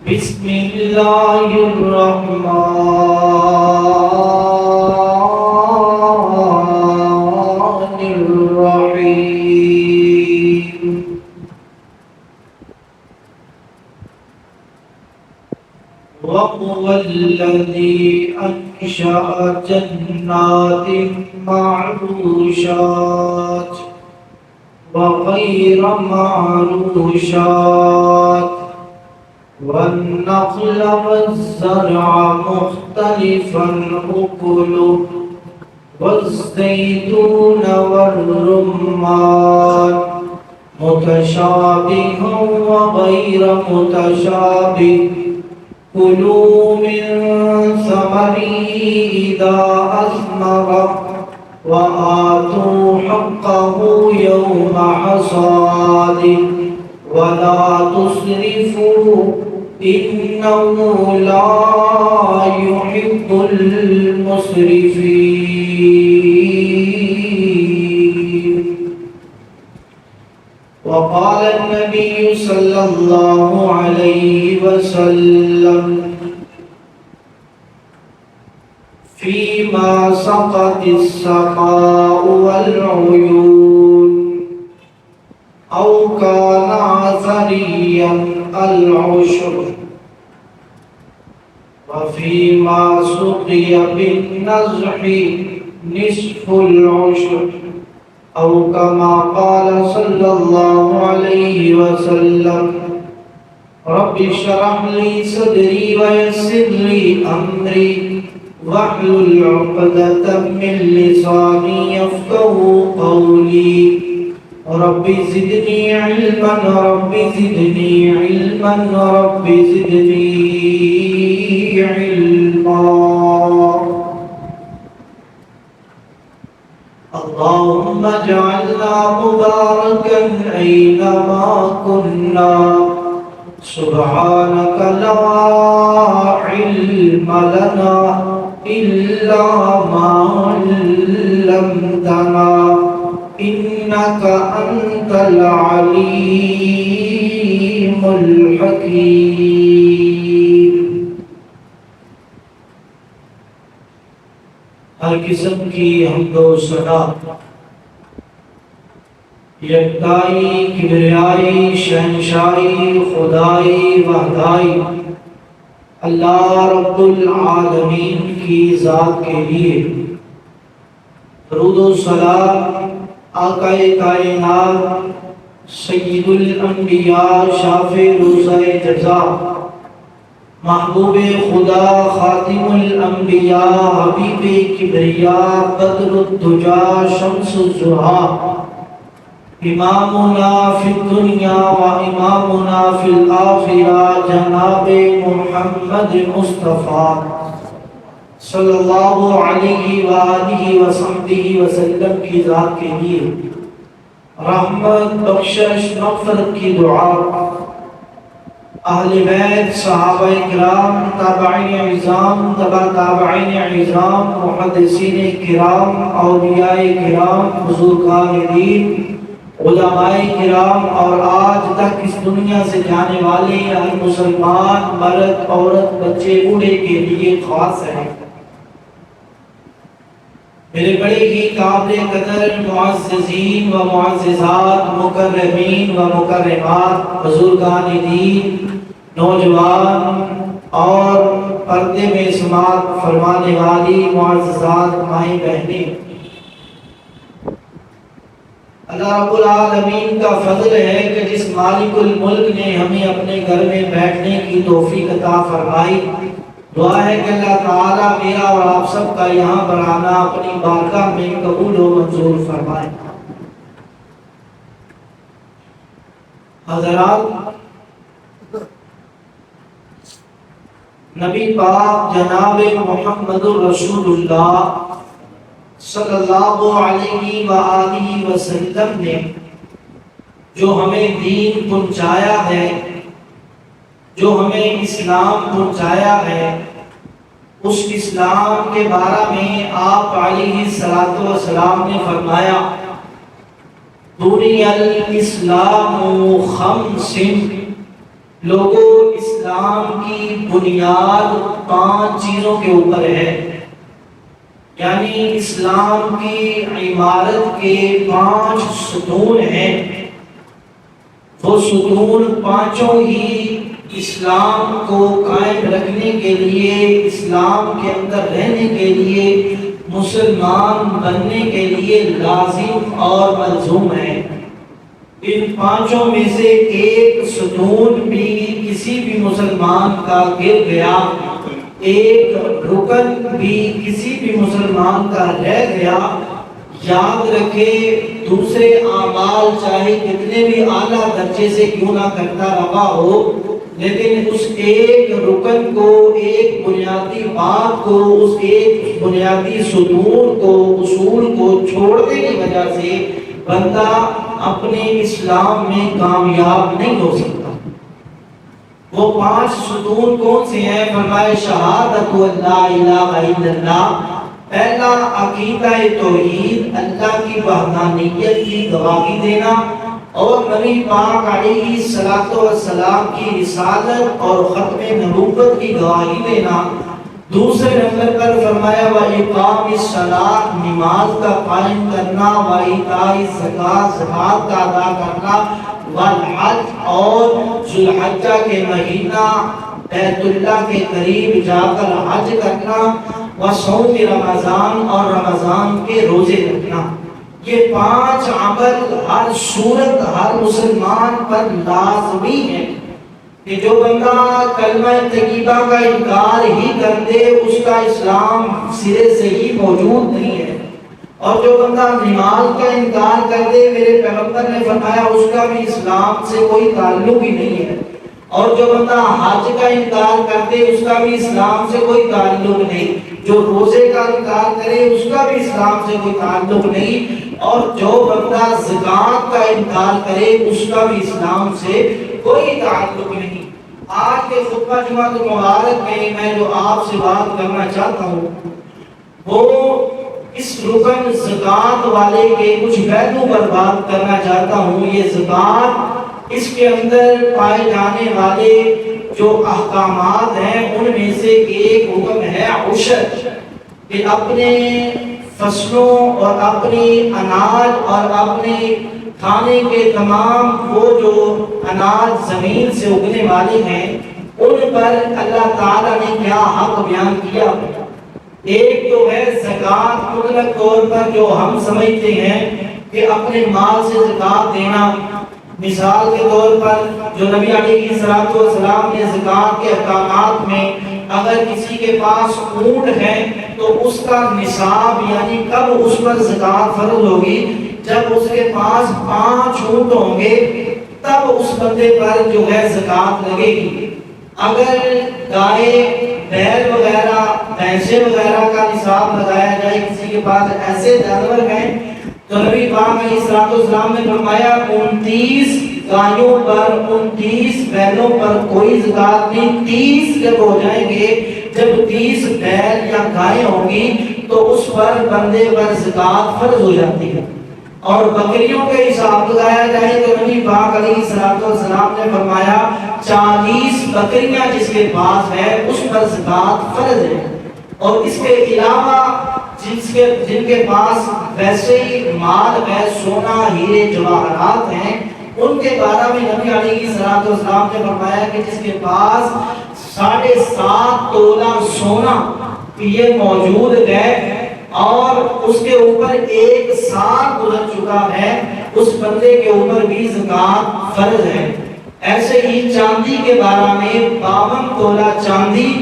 بسم اللہ الرحمن الرحیم وهو الذي أنشأ جنات معروشات وغير معروشات والنخل والزرع مختلفا أكله والزيتون والرمان متشابها وغير متشابه كلوا من ثمره إذا أثمر وآتوا حقه يوم حصاده ولا تسرفوا إنه لا يحب المسرفين. وقال النبي صلى الله عليه وسلم فيما سقط السماء والعيون أو كان عثريا العشر وفيما سقي بالنزح نصف العشر أو كما قال صلى الله عليه وسلم رب اشرح لي صدري ويسر لي أمري واحلل عقدة من لساني يفقهوا قولي رب زدني علما رب زدني علما رب زدني علما. اللهم اجعلنا مباركا أينما كنا سبحانك لا علم لنا إلا ما علمتنا إنك أنت العليم الحكيم. ہر قسم کی حمد و ثنا یکتائی کبریائی شہنشائی خدائی وحدائی اللہ رب العالمین کی ذات کے لیے. درود و سلام آقا کائنات سید الانبیاء شافع روزہ جزا محبوب خدا خاتم الانبیاء حبیب کبریاء بدر الدجا شمس الضحیٰ امامنا فی الدنیا و امامنا فی الآخرہ جناب محمد مصطفیٰ صلی اللہ علیہ وآلہ وسلم وسلم کی ذات کے لیے رحمت بخشش مغفرت کی دعا اہل بیت صحابہ کرام تابعین عظام تبع تابعین عظام محدثین کرام اولیاء کرام بزرگان دین علماء کرام اور آج تک اس دنیا سے جانے والے ہر مسلمان مرد عورت بچے بوڑھے کے لیے خاص ہے. میرے بڑے ہی قابل قدر معززین و معززات مکرمین و مکرمات بزرگان دین نوجوان اور پردے میں سماعت فرمانے والی معززات مائیں بہنیں، اللہ رب العالمین کا فضل ہے کہ جس مالک الملک نے ہمیں اپنے گھر میں بیٹھنے کی توفیق عطا فرمائی. دعا ہے کہ اللہ تعالیٰ میرا اور آپ سب کا یہاں پر آنا اپنی بارگاہ میں قبول و منظور فرمائے. حضرات، نبی پاک جناب محمد الرسول اللہ صلی اللہ علیہ وآلہ وسلم نے جو ہمیں دین پہنچایا ہے، جو ہمیں اسلام پہنچایا ہے، اس اسلام کے بارے میں آپ علیہ السلام نے فرمایا بني الإسلام خمس لوگوں اسلام کی بنیاد 5 چیزوں کے اوپر ہے، یعنی اسلام کی عمارت کے 5 ستون ہیں۔ وہ ستون پانچوں ہی اسلام کو قائم رکھنے کے لیے، اسلام کے اندر رہنے کے لیے، مسلمان بننے کے لیے لازم اور ملزوم ہے۔ ان پانچوں میں سے ایک ستون بھی کسی بھی مسلمان کا گر گیا، ایک رکن بھی کسی بھی مسلمان کا رہ گیا، یاد رکھے دوسرے اعمال چاہے کتنے بھی اعلیٰ درجے سے کیوں نہ کرتا رہا ہو، لیکن اس ایک رکن کو، ایک بنیادی بات کو، اس ایک بنیادی ستون کو، اصول کو چھوڑنے کی وجہ سے بندہ اپنے اسلام میں کامیاب نہیں ہو سکتا۔ وہ 5 ستون کون سے ہیں؟ فرمائے شہادت لا الہ الا اللہ، پہلا عقیدہ توحید، اللہ کی وحدانیت کی گواہی دینا اور نبی پاک علیہ الصلوۃ والسلام کی رسالت اور ختم نبوت کی گواہی دینا۔ دوسرے نمبر پر فرمایا وَإِقَامِ الصَّلَاۃ، نماز کا قائم کرنا، وَإِيتَاءِ الزَّکاۃ، زکوٰۃ کا ادا کرنا، وَالْحَجِّ، اور ذو الحجہ کے مہینہ بیت اللہ کے قریب جا کر حج کرنا، وصوم رمضان، اور رمضان کے روزے رکھنا۔ یہ 5 عمل ہر صورت ہر مسلمان پر لازمی ہے کہ جو بندہ کلمہ طیبہ کا انکار ہی کر دے اس کا اسلام سرے سے ہی موجود نہیں ہے، اور جو بندہ نماز کا انکار کر دے میرے پیغمبر نے فرمایا اس کا بھی اسلام سے کوئی تعلق ہی نہیں ہے، اور جو بندہ حج کا انکار کر دے اس کا بھی اسلام سے کوئی تعلق نہیں، جو روزے کا انکار کرے اس کا بھی اسلام سے کوئی تعلق نہیں، اور جو بندہ زکوٰۃ کا انکار کرے اس کا بھی اسلام سے کوئی تعلق نہیں۔ آج کے خطبہ جمعہ المبارک میں میں جو آپ سے بات کرنا چاہتا ہوں وہ اس رکن زکوٰۃ والے کے کچھ پہلو پر بات کرنا چاہتا ہوں۔ یہ زکوٰۃ، اس کے اندر پائے جانے والے جو احکامات ہیں ان میں سے ایک حکم ہے عشر، کہ اپنے فصلوں اور اپنی اناج اور اپنے کھانے کے تمام وہ جو اناج زمین سے اگنے والے ہیں ان پر اللہ تعالیٰ نے کیا حق بیان کیا۔ ایک تو ہے زکوٰۃ مطلق طور پر جو ہم سمجھتے ہیں کہ اپنے مال سے زکوٰۃ دینا، مثال کے طور پر جو نبی علیہ السلام نے زکوٰۃ کے احکامات میں اگر کسی کے پاس اونٹ ہے تو اس کا نصاب یعنی کب اس پر زکوٰۃ فرض ہوگی، جب اس کے پاس 5 اونٹ ہوں گے تب اس بندے پر جو ہے زکوٰۃ لگے گی۔ اگر گائے، بیل وغیرہ، بھینسیں وغیرہ کا نصاب لگایا جائے، کسی کے پاس ایسے جانور ہیں تو نبی پاک علیہ السلام نے فرمایا 29 گایوں پر 29 بیلوں پر کوئی زکوٰۃ نہیں، 30 جب ہو جائیں گے، جب 30 بیل یا گائیں ہوں گی تو اس پر بندے پر زکوٰۃ فرض ہو جاتی ہے۔ اور بکریوں کے حساب لگایا جائے تو نبی پاک علیہ السلام نے فرمایا 40 بکریاں جس کے پاس ہے اس پر زکوٰۃ فرض ہے۔ اور اس کے علاوہ جن کے پاس ویسے ہی مال ہے، سونا، ہیرے، جواہرات ہیں، ان کے بارے میں نبی علیہ السلام نے فرمایا کہ جس کے پاس 7.5 تولہ سونا یہ موجود ہے اور اس کے اوپر 1 سال گزر چکا ہے، اس بندے کے اوپر بھی زکوٰۃ فرض ہے۔ ایسے ہی چاندی کے بارے میں 52 تولہ چاندی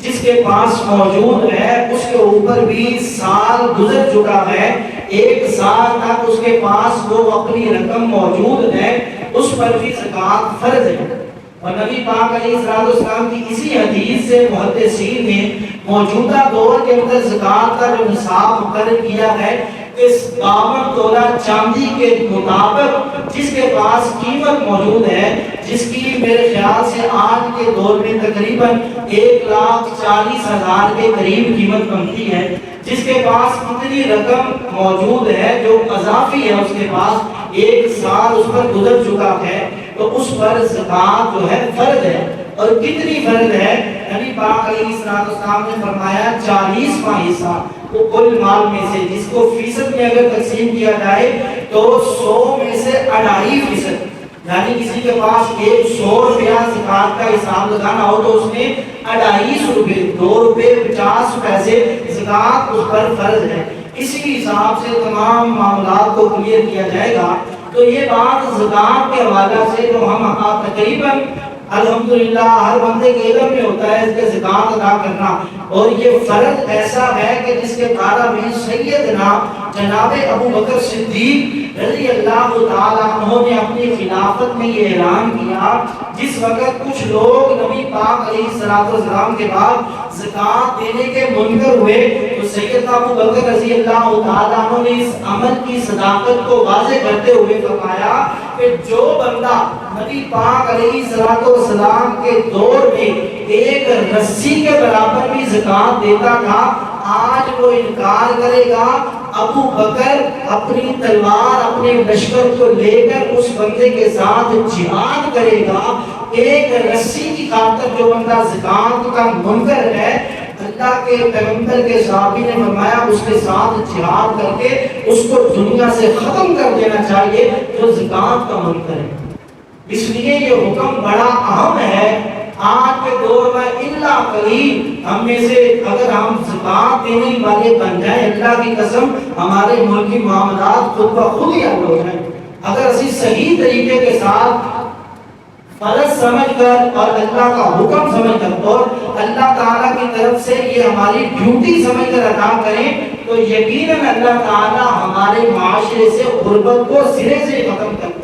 جس کے پاس موجود ہے اس کے اوپر بھی سال گزر چکا ہے، 1 سال تک اس کے پاس وہ اپنی رقم موجود ہے، اس پر بھی زکوٰۃ فرض ہے۔ اور نبی پاک علیہ السلام کی اسی حدیث سے محدثین نے موجودہ دور کے اندر زکوٰۃ کا جو نصاب مقرر کیا ہے اس 52 تولہ چاندی کے مطابق جس کے پاس قیمت موجود ہے، جس کی میرے خیال سے آج کے دور میں تقریباً 1,40,000 کے قریب قیمت بنتی ہے، جس کے پاس اتنی رقم موجود ہے جو اضافی ہے، اس کے پاس 1 سال اس پر گزر چکا ہے، تو اس پر زکات جو ہے فرض ہے. اور کتنی فرض ہے؟ نبی پاک علیہ السلام نے فرمایا 40واں حصہ وہ کل مال میں سے، جس کو فیصد میں اگر تقسیم کیا جائے تو 100 میں سے 2.5%، یعنی کسی کے پاس 100 روپیہ زکات کا حساب لگانا ہو تو اس میں 2.5 روپے، 2 روپے 50 پیسے زکات اس پر فرض ہے. اسی حساب سے تمام معاملات کو کلیئر کیا جائے گا. تو یہ بات زکات کے حوالے سے جو ہم تقریباً الحمدللہ ہر بندے کے علم میں ہوتا ہے اس کے زکات ادا کرنا، اور یہ فرض ایسا ہے کہ جس کے بارے میں سیدنا جناب ابو بکر صدیق رضی اللہ تعالیٰ عنہ نے اپنی خلافت میں یہ اعلان کیا. جس وقت کچھ لوگ نبی پاک علیہ السلام کے بعد زکات دینے کے منکر ہوئے تو سیدنا ابو بکر رضی اللہ تعالیٰ عنہ نے اس عمل کی صداقت کو واضح کرتے ہوئے فرمایا کہ جو بندہ نبی پاک علیہ السلام کے دور میں ایک رسی کے برابر بھی زکات دیتا تھا، آج وہ انکار کرے گا، ابو بکر اپنی تلوار اپنے لشکر کو لے کر اس بندے کے ساتھ جہاد کرے گا. ایک رسی کی خاطر جو بندہ زکات کا منکر ہے، اللہ کے پیغمبر کے صحابی نے فرمایا اس کے ساتھ جہاد کر کے اس کو دنیا سے ختم کر دینا چاہیے جو زکات کا منکر ہے. اس لیے یہ حکم بڑا اہم ہے. آج کے دور میں الا قلیل ہم میں سے اگر ہم زکات دینے والے بن جائیں، اللہ کی قسم ہمارے ملکی معاملات خود بخود ہی حل ہو جائیں. اگر اسی صحیح طریقے کے ساتھ فرض سمجھ کر اور اللہ کا حکم سمجھ کر اور اللہ تعالیٰ کی طرف سے یہ ہماری ڈیوٹی سمجھ کر ادا کریں تو یقیناً اللہ تعالیٰ ہمارے معاشرے سے غربت کو سرے سے ختم کر دے.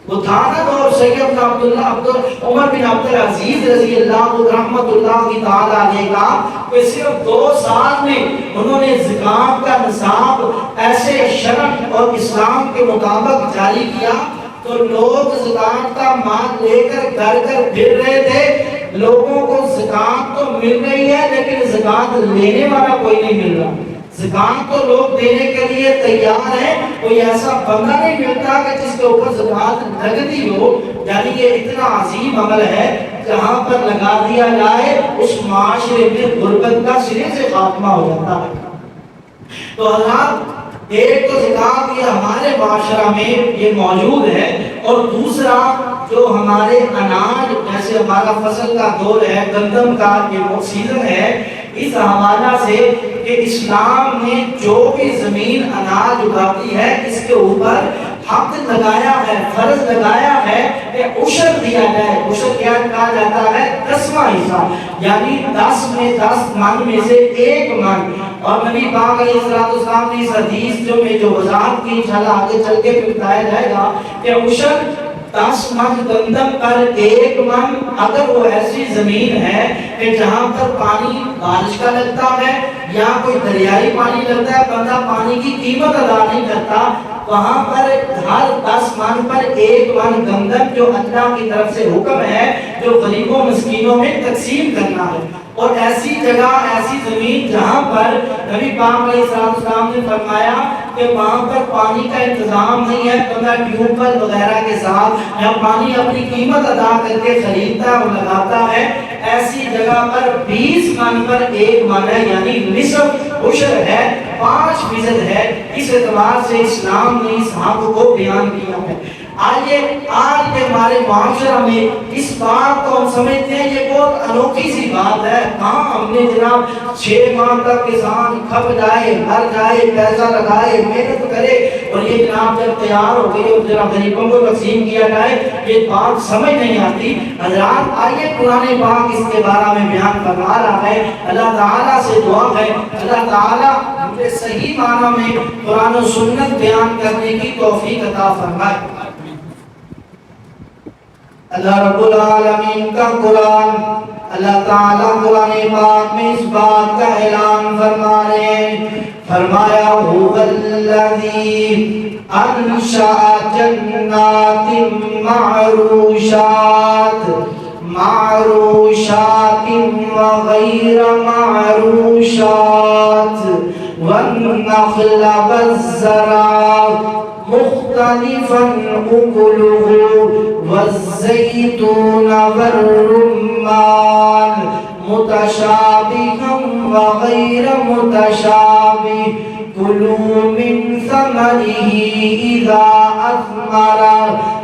وہ تھانت اور سید عمر بن عبد العزیز رضی اللہ رحمت اللہ کی تعالیٰ علیہ کا کہ صرف 2 سال میں انہوں نے زکات کا نصاب ایسے شرع اور اسلام کے مطابق جاری کیا تو لوگ زکات کا مال لے کر گھر گھر پھر رہے تھے. لوگوں کو زکات تو مل رہی ہے لیکن زکات لینے والا کوئی نہیں مل رہا. زکات تو لوگ دینے کے لیے تیار ہیں، کوئی ایسا بندہ نہیں ملتا کہ جس کے اوپر زکات لگتی ہو. یعنی یہ اتنا عظیم عمل ہے جہاں پر لگا دیا جائے اس معاشرے میں غربت کا سرے سے خاتمہ ہو جاتا ہے. تو حضرات ایک تو زکات یہ ہمارے معاشرہ میں یہ موجود ہے، اور دوسرا جو ہمارے اناج جیسے ہمارا فصل کا دور ہے، گندم کا یہ سیزن ہے، اس حوالہ سے کہ اسلام نے جو بھی زمین اناج اگاتی ہے اس کے اوپر حق لگایا ہے، فرض لگایا ہے کہ عشر دیا جائے. عشر کیا کہا جاتا ہے؟ 10واں حصہ، یعنی 10 میں 10 من میں سے 1 من. اور نبی پاک علیہ السلام نے اس حدیث جو وضاحت کی انشاءاللہ آگے چل کے بتایا جائے گا کہ عشر 10 من گندم پر 1 من. اگر وہ ایسی زمین ہے کہ جہاں پر پانی بارش کا لگتا ہے یا کوئی دریائی پانی لگتا ہے، بندہ پانی کی قیمت ادا نہیں کرتا، وہاں پر ہر 10 من پر 1 من گندم جو اللہ کی طرف سے حکم ہے جو غریبوں مسکینوں میں تقسیم کرنا ہے. اور ایسی جگہ ایسی زمین جہاں پر نبی پاک علیہ السلام نے فرمایا کہ وہاں پر پانی کا انتظام نہیں ہے، بندہ ٹیوب ویل وغیرہ کے ساتھ یا پانی اپنی قیمت ادا کر کے خریدتا اور لگاتا ہے، ایسی جگہ پر 20 من پر 1 من ہے، یعنی نصف عشر ہے، 5% ہے. اس اعتبار سے اسلام نے اس حق کو بیان کیا ہے. آئیے آج کے ہمارے معاشرہ میں اس بات کو ہم سمجھتے ہیں یہ بہت انوکھی سی بات ہے. کہاں ہم نے جناب 6 ماہ تک کسان کھپ جائے، مر جائے، پیسہ لگائے، محنت کرے اور یہ جناب جب تیار ہو گئی اور جناب غریبوں کو تقسیم کیا جائے، یہ بات سمجھ نہیں آتی. حضرات آئیے قرآن پاک اس کے بارے میں بیان فرما رہا ہے. اللہ تعالیٰ سے دعا ہے اللہ تعالیٰ مجھے صحیح معنی میں قرآن و سنت بیان کرنے کی توفیق عطا فرمائے. اللہ رب العالمین کا قرآن، اللہ تعالیٰ قرآن پاک میں اس بات کا اعلان فرما رہے ہیں. فرمایا هو الذی انشأ جنات معروشات وغیر معروشات والنخل والزرع مختلفا أكله والزيتون والرمان متشابها وغير متشابه كلوا من ثمره إذا أثمر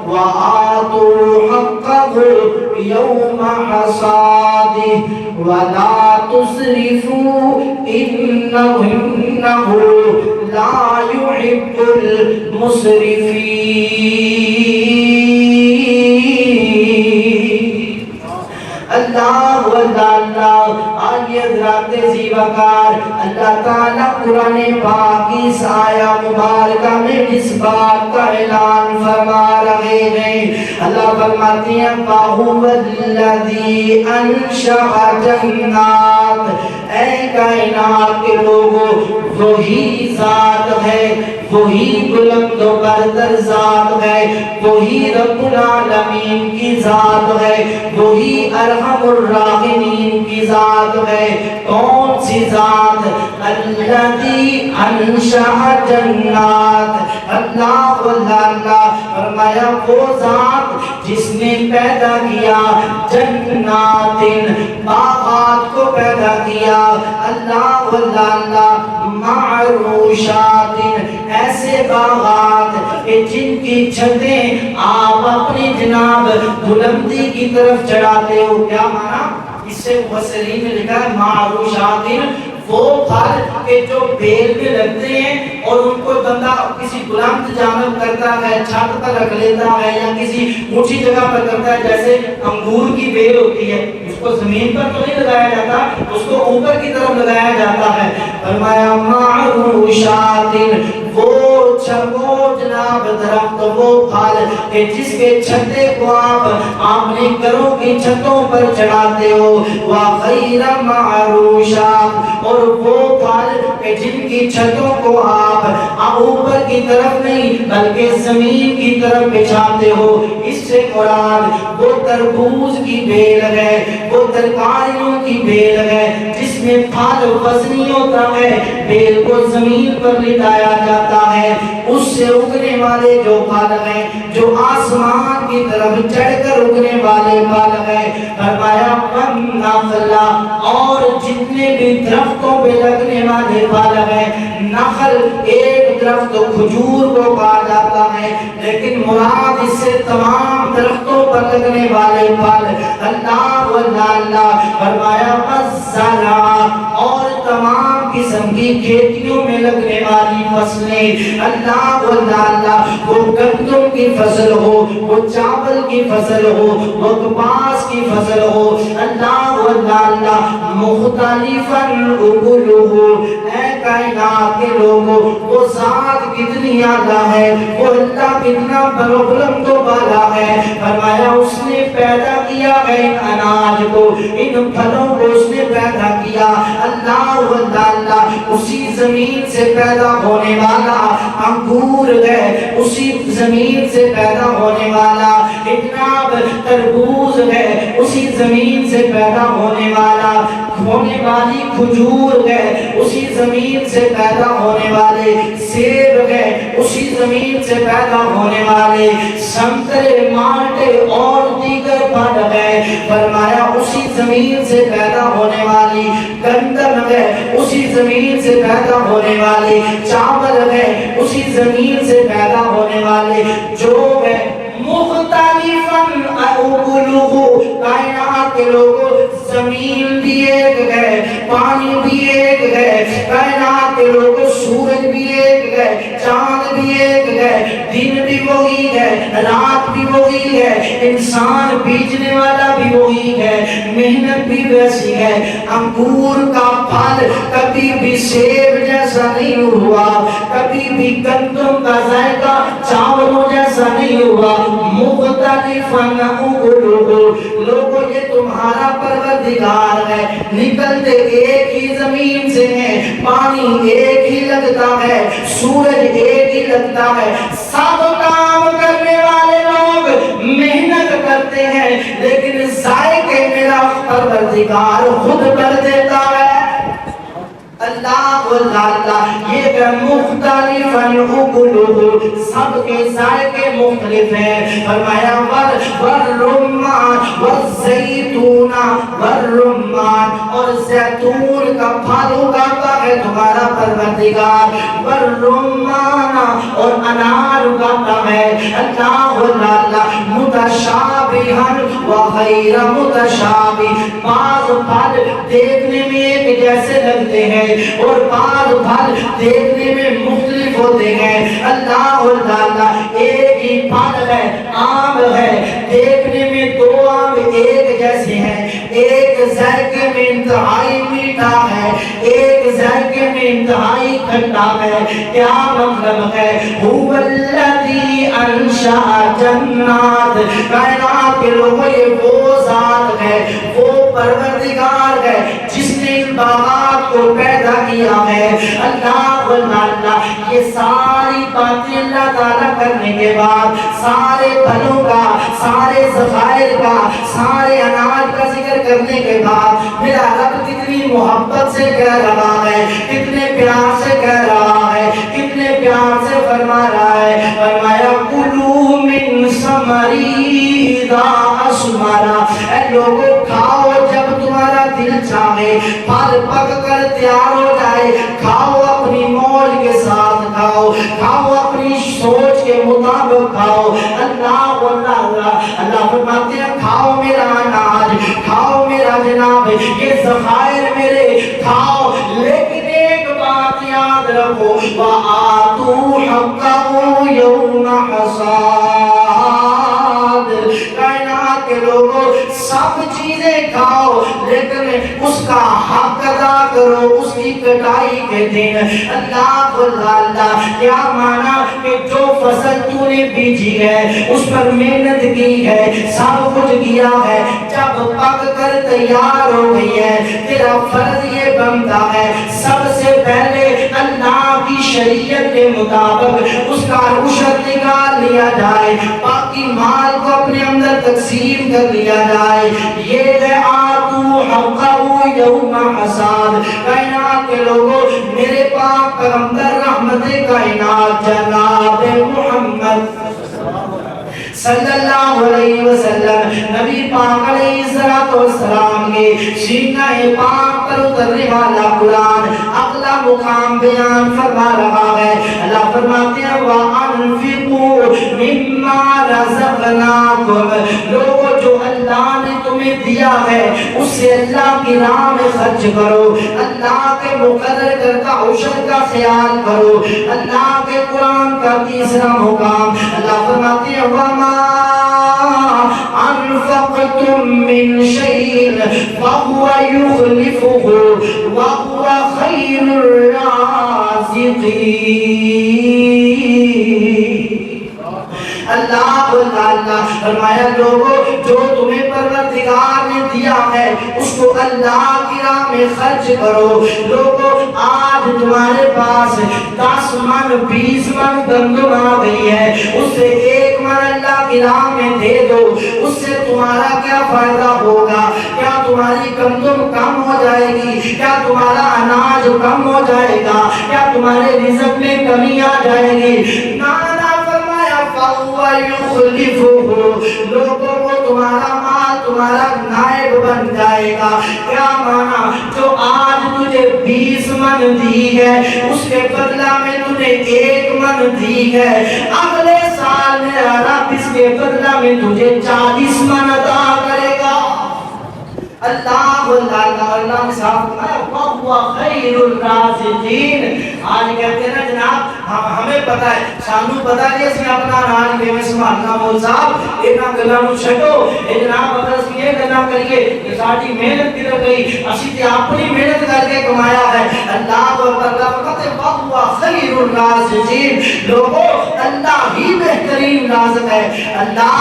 وآتوا حقه يوم حصاده ولا تسرفوا إنه لا يحب المسرفين. اللہ اللہ آئیے حضرات زیبکار اللہ تعالیٰ قرآن پاک کی اس آیہ مبارکہ میں جس بات کا اعلان فرما رہے ہیں. اللہ فرماتے ہیں وَهُوَ الَّذِي أَنشَأَ جَنَّاتٍ. اے کائنات کے لوگوں وہی ذات ہے, وہی بلند و برتر ذات ہے, وہی رب العالمین کی ذات ہے, وہی ارحم الراحمین کی ذات ہے. کون سی ذات؟ الذی انشأ جنات. اللہ فرمایا وہ ذات جس نے پیدا کیا جنات, باغات کو پیدا کیا. اللہ معروشات, ایسے باغات جن کی چھتیں آپ اپنی جناب بلندی کی طرف چڑھاتے ہو. کیا مانا؟ اس سے مفسرین نے لکھا ہے معروشات وہ پھل کے جو بیل میں لگتے ہیں اور ان کو بندہ کسی بلند جانب کرتا ہے, چھت پر رکھ لیتا ہے یا کسی اونچی جگہ پر کرتا ہے. جیسے انگور کی بیل ہوتی ہے, اس کو زمین پر تو نہیں لگایا جاتا, اس کو اوپر کی طرف لگایا جاتا ہے. فرمایا معروشات وہ جناب درخت, وہ پھل کہ جس کے چھتے کو آپ اپنے گھروں کی چھتوں پر چڑھاتے ہو. وغیر معروشات, اور وہ پھل کہ جن کی چھتوں کو آپ اوپر کی طرف نہیں بلکہ زمین کی طرف بچھاتے ہو. اس سے مراد وہ تربوز کی بیل ہے, وہ ترکاریوں کی بیل ہے جس میں پھل وزنی ہوتا ہے, بیل کو زمین پر لٹایا جاتا ہے, اس سے اگنے والے جو پھل ہیں جو آسمان کی طرف چڑھ کر اگنے والے پھل ہیں. فرمایا والنخل, اور جتنے بھی درختوں پہ لگنے والے پھل ہیں. نخل ایک درخت کھجور کو کہا جاتا ہے, لیکن مراد اس سے تمام درختوں پر لگنے والے پھل. اللہ فرمایا والزرع, اور تمام قسم کی کھیتیوں میں لگنے والی فصلیں. اللہ وہ گندم کی فصل ہو, وہ چاول کی فصل ہو, وہ کپاس کی فصل ہو. اللہ مختلفاً اکلہ, اے کائنات کے لوگوں وہ ذات کتنی اعلیٰ ہے, وہ اللہ کتنا بلند و بالا ہے. فرمایا اس نے پیدا کیا ہے ان اناج کو, ان پھلوں کو اس نے پیدا کیا. اللہ اسی زمین سے پیدا ہونے والا انگور ہے, اسی زمین سے پیدا ہونے والا جناب تربوز ہے, اسی زمین سے پیدا ہونے والی کھجور ہے, اسی زمین سے پیدا ہونے والے سیب ہے, اسی زمین سے پیدا ہونے والے سنترے, مالٹے اور دیگر پھل ہے. فرمایا اسی زمین سے پیدا ہونے والی گندم ہے, اسی زمین سے پیدا ہونے والے چاول ہے, اسی زمین سے پیدا ہونے والے جو ہے. مختلفاً اکلہ, کائنات کے لوگوں زمین بھی ایک ہے, پانی بھی ایک ہے, کائنات کے لوگوں سورج بھی ایک ہے, چاند بھی ایک ہے, دن بھی وہی ہے, رات بھی وہی ہے, انسان بیچنے والا بھی وہی ہے, محنت بھی ویسی ہے. انگور کا پھل کبھی بھی سیب جیسا نہیں ہوا, کبھی بھی گندم کا ذائقہ چاولوں جیسا نہیں ہوا. مختلفاً اکلہ, لوگوں یہ تمہارا پروردگار ہے, نکلتے ایک ہی زمین سے ہیں, پانی ایک ہی لگتا ہے, سورج ایک ہی لگتا ہے, سب کام کرنے والے لوگ محنت کرتے ہیں, لیکن ذائقے میرا پروردگار خود کر دیتا ہے. اللہ اللہ یہ کہ مختلف اکلہ سب کے ذائقے مختلف ہیں. فرمایا والرمان والزیتون والرمان اور زیتون کا پھل اگاتا ہے تمہارا پروردگار. والرمان اور انار اگاتا ہے اللہ اللہ. متشابہا وغیر متشابہ بعض پھل دیکھنے میں ایک جیسے لگتے ہیں اور بعض پھل دیکھنے میں مختلف ہوتے ہیں. اللہ اللہ ایک ہی پھل ہے آم ہے دیکھنے میں دو آم ایک جیسے ہیں. ایک ذائقے میں انتہائی میٹھا ہے ایک ذائقے میں انتہائی کھٹا ہے. کیا مطلب ہے؟ هو الذی انشأ جنات کائنات کے لوگوں یہ وہ ذات ہے وہ پروردگار ہے جس نے ان باغات کو پیدا کیا ہے. اللہ اللہ یہ ساری باتیں اللہ تعالیٰ کرنے کے بعد سارے پھلوں کا سارے ذخائر کا سارے اناج کا ذکر کرنے کے بعد میرا رب کتنی محبت سے کہہ رہا ہے کتنے پیار سے کہہ رہا ہے کتنے پیار سے فرما رہا ہے. فرمایا کلوا من ثمری اذا اثمر اے لوگوں کھاؤ جب تمہارا دل چاہے پھل پک کر تیار ہو جائے کھاؤ اپنی موج کے ساتھ کھاؤ کھاؤ اپنی سوچ کے مطابق کھاؤ. اللہ اللہ فرماتے ہیں کھاؤ میرا اناج کھاؤ میرا جناب یہ ذخائر میرے کھاؤ لیکن ایک بات یاد رکھو وَآتُوا حَقَّهُ يَوْمَ حَصَادِ کائنات کے لوگوں سب چیزیں کھاؤ لیکن اس کا حق ادا کرو اس کی کٹائی کے دن. اللہ اللہ کیا مانا کہ جو فصل تو نے بیجی ہے اس پر محنت کی ہے سب کچھ کیا ہے جب پک کر تیار ہو گئی ہے تیرا فرض یہ بنتا ہے سب سے پہلے اللہ کی شریعت کے مطابق اس کا عشر نکال لیا جائے باقی مال کو اپنے اندر تقسیم کر لیا جائے. یہ ہے آتو حقہ یوم حصاد. کائنات کے لوگوں میرے پاک پیغمبر رحمت کائنات جناب محمد صلی اللہ علیہ وسلم نبی پاک علیہ السلام کے سینہ پاک پر اترنے والا قرآن اگلا مقام بیان فرما رہا ہے. اللہ فرماتے ہیں وَأَنفِقُوا مِمَّا رَزَقْنَاكُمْ لوگوں جو اللہ نے تمہیں دیا ہے اس سے اللہ کی راہ میں خرچ کرو اللہ کے مقرر کردہ عشر کا خیال کرو. اللہ کے قرآن کا تیسرا مقام اللہ فرماتے ہیں وَمَا أَنفَقْتُم مِّن شَيْءٍ فَهُوَ يُخْلِفُهُ وَهُوَ خَيْرُ الرَّازِقِينَ. اللہ اللہ فرمایا لوگوں جو تمہیں پروردگار نے دیا ہے اس کو اللہ کی راہ میں خرچ کرو. لوگوں آج تمہارے پاس 10 من 20 من گندم آ گئی ہے اس سے 1 من اللہ کی راہ میں دے دو اس سے تمہارا کیا فائدہ ہوگا؟ کیا تمہاری گندم کم ہو جائے گی؟ کیا تمہارا اناج کم ہو جائے گا؟ کیا تمہارے رزق میں کمی آ جائے گی؟ لوگوں کو تمہارا مال تمہارا نائب بن جائے گا. کیا مانا جو آج تجھے 20 من دی ہے اس کے بدلہ میں تجھے 1 من دی ہے اگلے سال میرا رب اس کے بدلہ میں تجھے 40 من عطا کرے گا. اللہ اللہ نے صاحب فرمایا وَهُوَ خَيْرُ الرَّازِقِينَ. آج کہتے ہیں نا جناب ہمیں پتہ ہے سانو پتہ ہے اس نے اپنا راج کے میں سنبھالنا مول صاحب اینا گلاں نو چھڈو اے جناب اگر اس یہ گلاں کریے کہ ساری محنت کدھر گئی اسی تے اپنی محنت کر کے کمایا ہے. اللہ اللہ کہتے ہیں وَهُوَ خَيْرُ الرَّازِقِينَ. لوگوں اللہ ہی بہترین رازق ہے. اللہ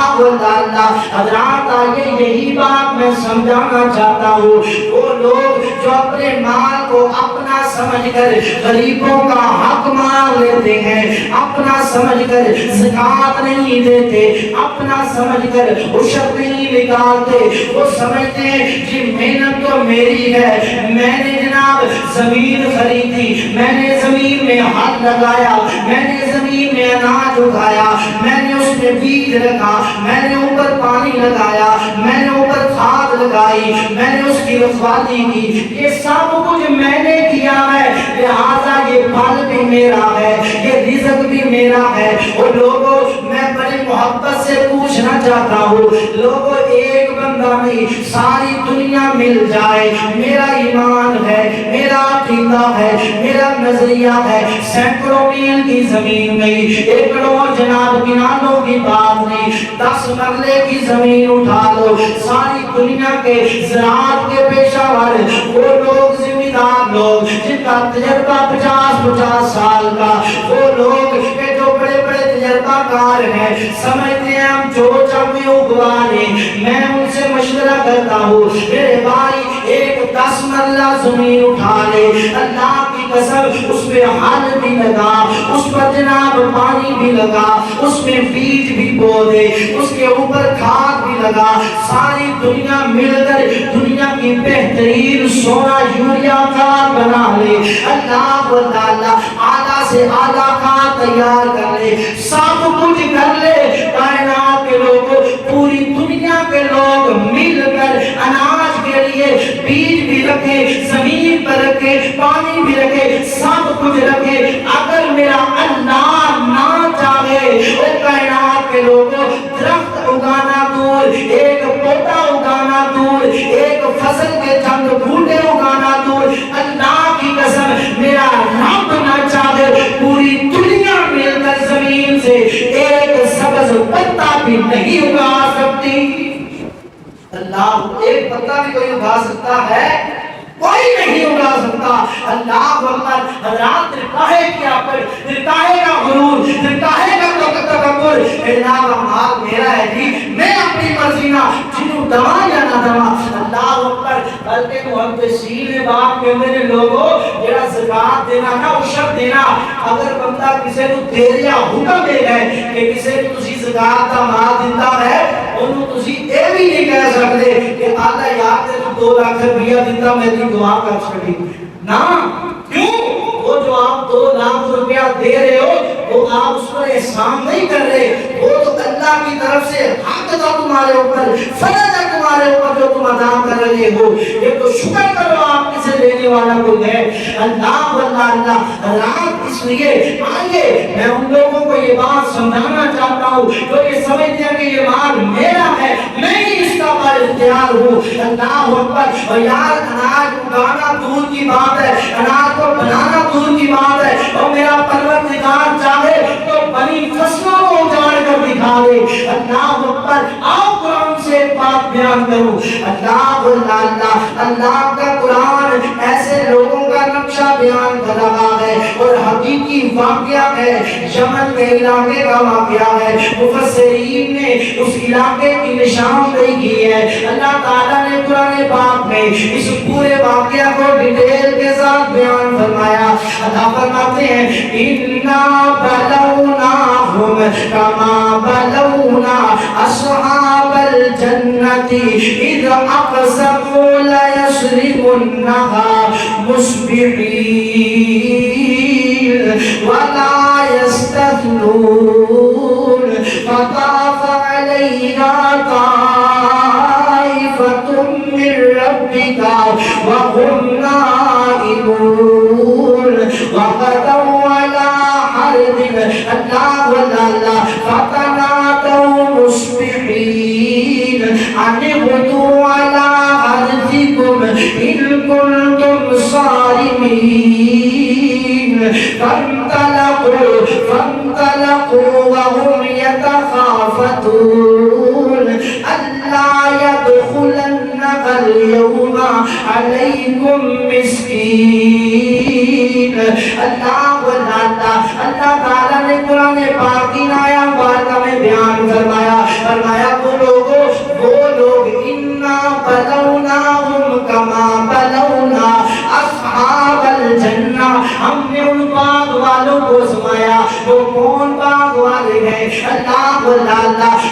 اللہ حضرات آئیے یہی بات میں سمجھانا چاہتا ہوں وہ لوگ جو اپنے مال کو اپنا سمجھ کر غریبوں کا حق مان لیتے ہیں اپنا سمجھ کر زکوٰۃ نہیں دیتے اپنا سمجھ کر عشر نہیں نکالتے وہ سمجھتے ہیں کہ محنت تو میری ہے میں نے جناب جناب زمین خریدی، میں نے زمین میں ہاتھ لگایا، میں نے زمین میں اناج اگایا، میں نے اس میں بیج رکھا، میں نے اوپر پانی لگایا، میں نے اوپر کھاد لگائی، میں نے اس کی رکھوالی کی، یہ سب کچھ میں نے کیا ہے، لہذا یہ پھل بھی میرا ہے، یہ رزق بھی میرا ہے۔ اور لوگوں میں بڑی محبت سے پوچھنا چاہتا ہوں، لوگوں ایک بندہ نہیں، ساری دنیا مل جائے، میرا ایمان ہے، میرا عقیدہ ہے، میرا نظریہ ہے، سینکڑوں میل کی زمین نہیں، ایکڑوں جناب کنانوں کی بات نہیں، 10 مرلے کی زمین اٹھا لو، ساری دنیا کے زراعت کے پیشہ ور وہ لوگ، ذمہ دار لوگ جن کا تجربہ 50 سال کا، وہ لوگ کہ جو بڑے بڑے تجربہ کار ہیں، سمجھتے ہیں ہم جو چاہتے اگوا لیں، میں ان سے مشورہ کرتا ہوں، میرے بھائی ایک 10 مرلہ زمین اٹھا لے، اللہ کی قسم اس پہ ہل بھی لگا، اس پر جناب پانی بھی لگا، اس میں بیج بھی بو دے، اس کے اوپر کھاد بھی لگا، ساری دنیا مل کر دنیا کی بہترین سونا یوریا کھاد بنا لے، اللہ تعالیٰ اعلیٰ سے اعلیٰ کھاد تیار کر لے، سب کچھ کر لے، کائنات کے لوگ، پوری دنیا کے لوگ مل کر اناج کے لیے بیج بھی رکھے، زمین پر رکھے، پانی بھی رکھے، سب کچھ رکھے، اگر میرا اللہ نہ چاہے، وہ کائنات کے لوگوں درخت اگانا دور، ایک پودا اگانا دور، ایک فصل کے چند بوٹے اگانا دور، اللہ کی قسم میرا رب نہ چاہے پوری دنیا مل کر زمین سے ایک سبز پتا بھی نہیں اگا سکتی۔ اللہ ایک پتا بھی کوئی اگا سکتا ہے؟ کوئی نہیں اگا سکتا۔ اللہ اکبر۔ حضرات کاہے کیا پر کاہے کا غرور، کاہے کا تکبر، جناب مال میرا ہے جی، میں اپنی مرضی نہ جنوں دوا یا نہ دوا۔ اللہ اکبر۔ بلکہ محدثین باپ کے میرے لوگوں جڑا زکات دینا نا، عشر دینا، اگر بندہ کسی کو دے دیا حکم دے گئے کہ کسی کو تسی زکات دا مال دیتا ہے، انہوں تسی اے بھی نہیں کہہ سکتے کہ آلہ یاد ہے تو 2 لاکھ روپیہ دیتا میں دی دعا کر سکتی نا۔ کیوں؟ وہ جو آپ 2 لاکھ روپیہ دے رہے ہو وہ آپ اس پر احسان نہیں کر رہے، وہ تو اللہ کی طرف سے حق تھا تمہارے اوپر، فرض ہے تمہارے اوپر جو تم ادا کر رہے ہو، یہ تو شکر کرو آپ کسے لینے والا کوئی ہے۔ اللہ اللہ رات اس لیے آئیے میں ان لوگوں کو یہ بات سمجھانا چاہتا ہوں جو یہ سمجھتے ہیں کہ یہ مال میرا ہے، میں ہی اس کا پر اختیار ہوں۔ اللہ اکبر۔ اور یار اناج اگانا دور کی بات ہے، اناج کو بنانا دور کی بات ہے، اور میرا پروردگار چاہے تو بنی فصلوں کو اجاڑ کر دکھا دے۔ اللہ اکبر۔ آؤ قرآن سے ایک بات بیان کروں۔ اللہ کا قرآن ایسے لوگوں کا نقشہ بیان کر رہا ہے اور حقیقی واقعہ ہے، یمن کے علاقے کا واقعہ ہے، مفسرین نے اس علاقے کی نشاندہی کی ہے۔ اللہ تعالیٰ نے قرآن پاک میں اس پورے واقعہ کو ڈیٹیل کے ساتھ بیان فرمایا۔ اللہ فرماتے ہیں اِنَّا بَلَوْنَاهُمْ كَمَا بَلَوْنَا أَصْحَابَ الْجَنَّةِ إِذْ أَقْسَمُوا لَيَصْرِمُنَّهَا مُصْبِحِينَ وَلَا يَسْتَثْنُونَ فَطَافَ عَلَيْهَا طَائِفَةٌ مِّن رَّبِّكَ وَهُمْ نَائِمُونَ وَغَدَوْا عَلَىٰ حَرْدٍ فَتَنَادَوْا مُصْبِحِينَ أَنِ اغْدُوا عَلَىٰ حَرْثِكُمْ إِن كُنتُمْ صَارِمِينَ فانطلقوا وهم يتخافتون ألا يدخلنها اليوم عليكم مسكين۔ اللہ تعالیٰ نے قرآن پاک کی آیا بارکہ میں بیان فرمایا وہ لوگ اِنَّا بَلَوْنَاهُمْ كَمَا بَلَوْنَا أَصْحَابَ الْجَنَّةِ، ہم نے ان باغ والوں کو سمایا۔ وہ کون باغ والے ہیں؟ اللہ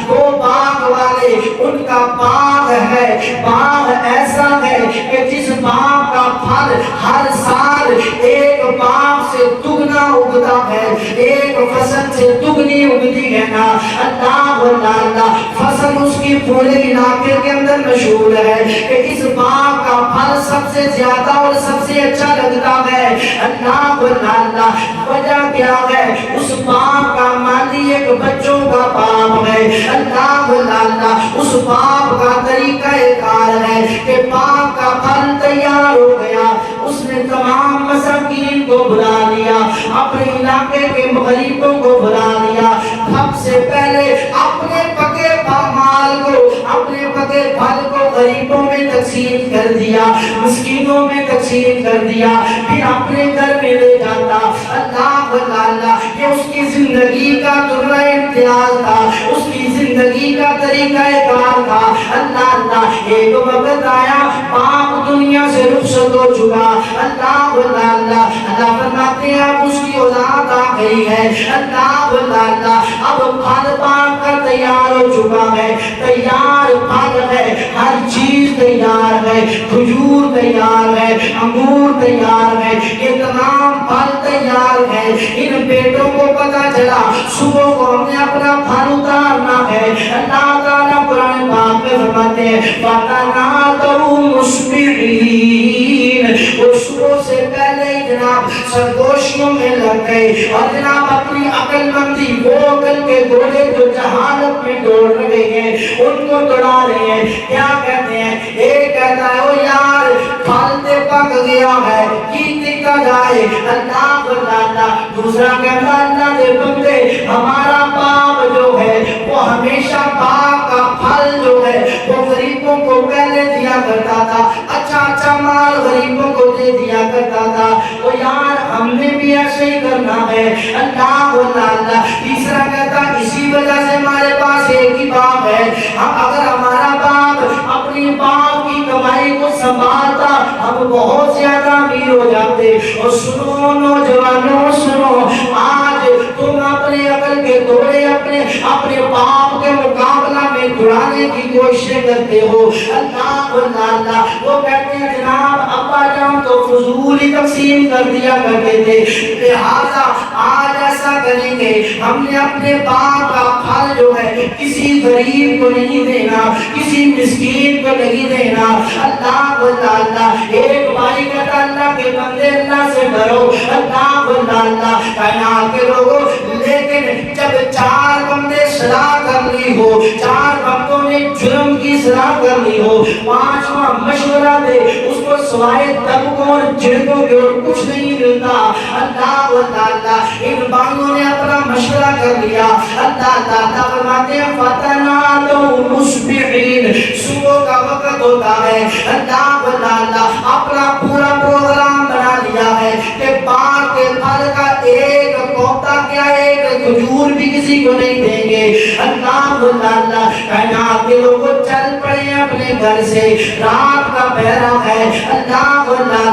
وہ باغ والے، ان کا باغ ہے، باغ ایسا ہے کہ جس باغ کا پھل ہر سال ایک باغ سے دگنا اگتا ہے، ایک فصل سے دگنی اگتی ہے نا، اللہ اللہ فصل اس کی پورے علاقے کے اندر مشہور ہے کہ اس باغ کا پھل سب سے زیادہ اور سب سے اچھا لگتا ہے۔ اللہ اللہ وجہ کیا ہے؟ اس باغ کا مالی ایک بچوں کا باپ ہے۔ اللہ اللہ اس باپ کا طریقہ کار ہے کہ باپ کا پھل تیار ہو گیا، اس نے تمام مساکین کو بلا لیا، اپنے علاقے کے غریبوں کو بلا لیا، سب سے پہلے اپنے پکے مال کو، اپنے پکے پھل کو غریبوں میں تقسیم کر دیا، مسکینوں میں تقسیم کر دیا، پھر اپنے گھر میں لے جاتا۔ اللہ اللہ یہ اس کی زندگی کا درہ امتیاز تھا، اس کی زندگی کا طریقہ کار تھا۔ اللہ اللہ ایک وقت آیا باپ دنیا سے رخصت ہو چکا، اللہ اللہ اللہ فرماتے ہیں اب اس کی اولاد آ گئی ہے، اللہ اللہ اب پھل پاک کا تیار ہو چکا ہے، تیار پھل ہے، ہر چیز تیار ہے، کھجور تیار ہے، انگور تیار ہے، یہ تمام پھل تیار ہے۔ ان بیٹوں کو پتا چلا صبح کو ہم نے اپنا پھل اتارنا ہے۔ اللہ تعالیٰ قرآن پاک میں فرماتے ہیں فَتَنَادَوْا مُصْبِحِينَ، وہ صبح سے پہلے جناب سرگوشیوں میں لگ گئے اور جناب اپنی عقل مندی، وہ عقل کے گھوڑے جو جہالت میں دوڑ رہے ہیں ان کو دوڑا رہے ہیں۔ کیا کہتے ہیں؟ ایک کہتا ہے او یار پھل تے پک گیا ہے کی دکھا جائے، اللہ اللہ دوسرا کہتا اللہ دے بندے ہمارا باپ جو ہے وہ ہمیشہ باپ کا پھل جو ہے وہ غریبوں کو پہلے دیا کرتا تھا، اچھا اچھا مال غریبوں کو دے دیا کرتا تھا، وہ یار ہم نے بھی ایسے ہی کرنا ہے، اللہ اللہ تیسرا کہتا اسی وجہ سے ہمارے پاس ایک ہی باپ ہے، اگر ہمارا باپ اپنی باپ کی کمائی کو سنبھالتا ہم بہت زیادہ امیر ہو جاتے۔ اور سنو نوجوانوں سنو، آج تم اپنے عقل کے گھوڑے اپنے باپ کے مقابلہ میں دوڑانے کی کوششیں کرتے ہو۔ اللہ اللہ وہ کہتے ہیں جناب ابا جان تو فضول ہی تقسیم کر دیا کرتے تھے، لہذا آج ایسا کریں گے ہم نے اپنے باپ کا پھل جو ہے کسی غریب کو نہیں دینا، کسی مسکین کو نہیں دینا۔ اللہ اللہ ایک بھائی کہتا اللہ کے بندے اللہ سے ڈرو، اللہ اللہ کائنات کے لوگوں، لیکن جب چار بندے صلاح کر لی ہو، چار بندوں نے جرم کی صلاح کر لی ہو، پانچواں مشورہ دے اس کو سوائے دبکوں اور جھڑکوں کے اور کچھ نہیں ملتا۔ اللہ اللہ ان بندوں نے اپنا مشورہ کر لیا، اللہ اللہ فرماتے ہیں فَتَنَادَوْا مُصْبِحِينَ، صبح کا وقت ہوتا ہے، اللہ اللہ اپنا پورا پروگرام بنا لیا ہے کہ باغ کے پھل کا ایک پودا کیا ایک کھجور بھی کسی کو نہیں دیں گے۔ اللہ اللہ کائنات کے لوگ چل پڑے اپنے گھر سے، رات کا پہرا ہے، اللہ اللہ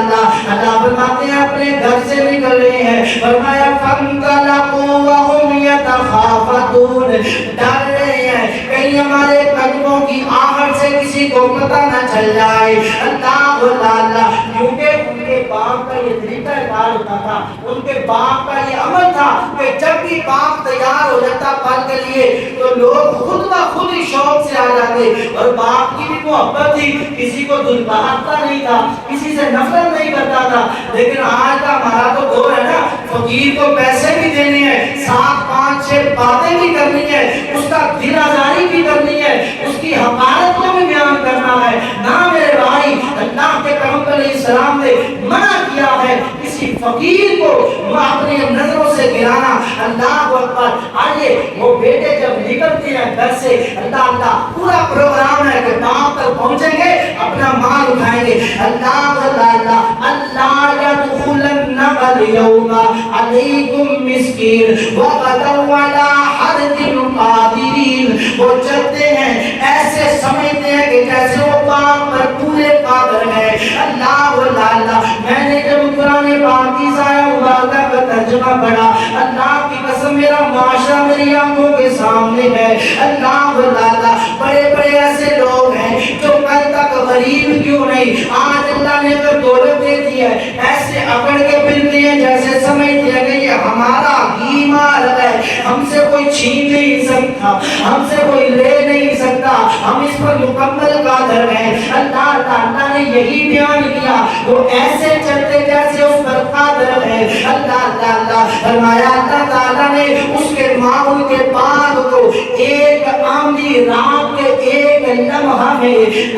اللہ فرماتے ہیں اپنے گھر سے نکل رہے ہیں، فرمایا فَانْطَلَقُوا وَهُمْ يَتَخَافَتُونَ، ڈر رہے ہیں کہیں ہمارے قدموں کی آہٹ سے کسی کو پتہ نہ چل جائے۔ اللہ اللہ کیونکہ ان کے باپ کا یہ طریقہ کار ہوتا تھا، ان کے باپ کا یہ عمل تھا کہ جب بھی باپ تیار ہو جاتا پھل کے لیے تو لوگ خود بخود ہی شوق سے آ جاتے، اور باپ کی بھی محبت تھی، کسی کو دلبہاتا نہیں تھا، کسی سے نفرت نہیں کرتا تھا۔ لیکن آج کا ہمارا تو دور ہے نا، فقیر کو پیسے بھی دینے ہیں، 7-5-6 باتیں بھی کرنی ہے، اس کا دل آزاری بھی کرنی ہے، اس کی حقارت کو بھی بیان کرنا ہے۔ نہ میرے بھائی، اللہ کے پیغمبر علیہ السلام نے منع کیا ہے کسی فقیر کو اپنی نظروں سے گرانا۔ اللہ اکبر۔ آئیے وہ بیٹے جب نکلتے ہیں گھر سے، اللہ اللہ پورا پروگرام ہے کہ باپ تک پہنچیں گے، اپنا مال اٹھائیں گے۔ اللہ اللہ اللہ یدخلن اليوم علیکم مسکین وغدوا علی حرد قادرین، وہ چلتے ہیں ایسے سمجھتے ہیں کہ جیسے وہ باپ پر پورے قادر ہے۔ اللہ اللہ میں نے جب قرآن پاک کی آیہ مبارکہ کا ترجمہ پڑھا، اللہ کی قسم میرا معاشرہ میری آنکھوں کے سامنے ہے۔ اللہ اللہ بڑے بڑے ایسے لوگ ہیں جو کل تک غریب کیوں نہیں، آج اللہ نے اگر دولت دے ہوتی ہے ایسے اکڑ کے پھرتے ہیں جیسے سمجھتے ہیں کہ یہ ہمارا ہی مال ہے، ہم سے کوئی چھین نہیں سکتا، ہم سے کوئی لے نہیں سکتا، ہم اس پر مکمل قادر ہیں۔ اللہ تعالیٰ نے یہی بیان کیا، وہ ایسے چلتے جیسے اس پر قادر ہے۔ اللہ تعالیٰ فرمایا، اللہ تعالیٰ نے اس کے معمول کے بعد کو ایک آمدی رات کے ایک لمحہ میں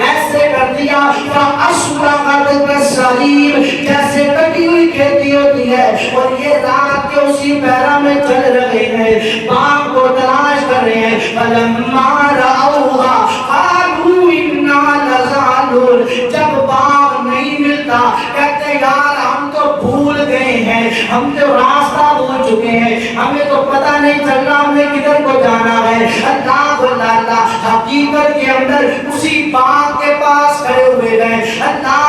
ایسے کر دیا فَأَشْرَقَتْ كَالصَّرِيمِ، جیسے کٹی ہوئی کھیتی ہوتی ہے اور یہ رات کے اسی پیرا میں چل رہے ہیں، باغ کو تلاش کر رہے ہیں۔ فَلَمَّا رَأَوْهَا قَالُوا إِنَّا لَضَالُونَ، جب باغ نہیں ملتا کہتے یار ہم تو بھول گئے ہیں، ہم تو راستہ بھول چکے ہیں، ہمیں تو پتہ نہیں چل رہا ہمیں کدھر کو جانا ہے۔ اللہ حقیقت کے اندر اسی باغ کے پاس کھڑے ہوئے گئے۔ اللہ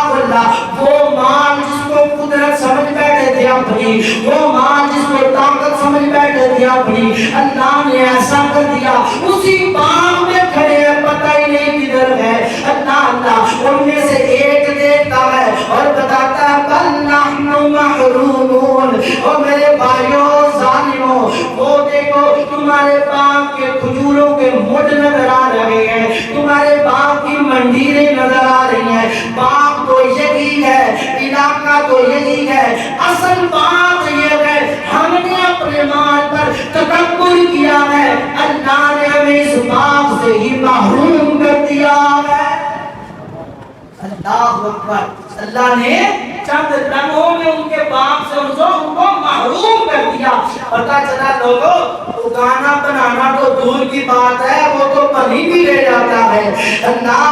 وہ مال جس کو قدرت سمجھ بیٹھے تھے اپنی، وہ مال جس کو طاقت سمجھ بیٹھے تھے اپنی، اللہ نے ایسا کر دیا اسی باغ میں کھڑے ہیں، پتہ ہی نہیں کدھر ہے۔ اللہ ان میں سے ایک دیکھتا ہے اور بتاتا ہے بل نحن محرومون، اور میرے بھائیوں ظالموں وہ دیکھو تمہارے باغ کے کھجوروں کے مڈ نظر آ رہے ہیں، تمہارے باغ کی منڈیریں نظر آ رہی ہیں، باغ تو یہی ہے، علاقہ تو یہی ہے، اصل بات یہ ہے ہم نے اپنے مال پر تکبر کیا ہے، اللہ نے ہمیں اس باغ سے ہی محروم کر دیا ہے۔ اللہ اکبر، اللہ نے چند لمحوں میں ان کے باغ سے ان کو محروم کر دیا۔ پتہ چلا لوگوں تو گانا بنانا تو دور کی بات ہے، وہ تو پانی بھی لے جاتا ہے۔ اللہ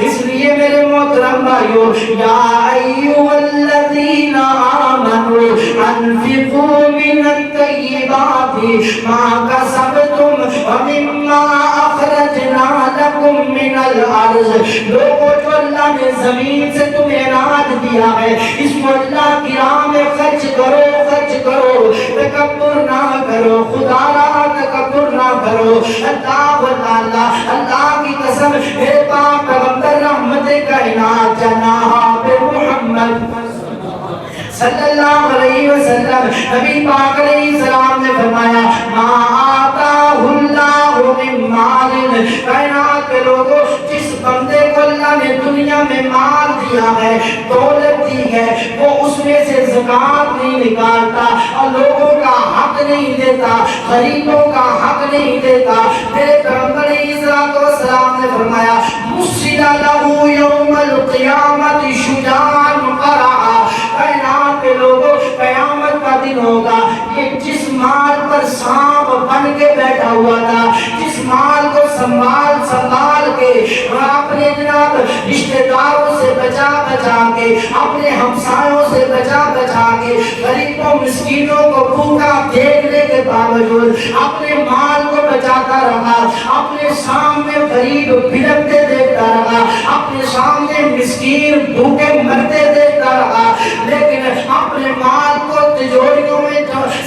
اس لیے میرے محترم بھائیو، یا ایھا الذین آمنوا انفقوا من الطیبات ما کسبتم ومما اخرجنا لکم من الارض، لوگوں جو اللہ نے زمین سے تمہیں اناج دیا ہے اس کو اللہ کی راہ میں خرچ کرو، خرچ کرو، تکبر نہ کرو، خدا را تکبر نہ کرو۔ اللہ کی قسم میرے پاک پیغمبر رحمت کائنات جناب محمد صلی اللہ علیہ وسلم، نبی پاک علیہ السلام نے فرمایا ما آتاہ اللہ من مال، کائنات کے لوگوں جس بندے کو اللہ نے دنیا میں مال دیا ہے، دولت دی ہے، وہ اس میں سے زکات نہیں نکالتا اور لوگوں کا حق نہیں دیتا، غریبوں کا حق نہیں دیتا۔ میرے پیغمبر علیہ السلام نے فرمایا مسل لہ یوم القیامت شجاعا قرعا، کائنات کے لوگوں قیامت کا دن ہوگا، یہ جس مال پر سانپ بن کے بیٹھا ہوا تھا، جس مال کو سنبھال کے اپنے جناب رشتہ داروں سے بچا کے، اپنے ہمسایوں سے بچا کے، غریبوں مسکینوں کو بھوکا دیکھنے کے باوجود اپنے مال کو بچاتا رہا، اپنے سامنے غریب بھٹکتے دیکھتا رہا، اپنے سامنے مسکین بھوکے مرتے دیکھتا رہا، لیکن اپنے مال کو تجوریوں میں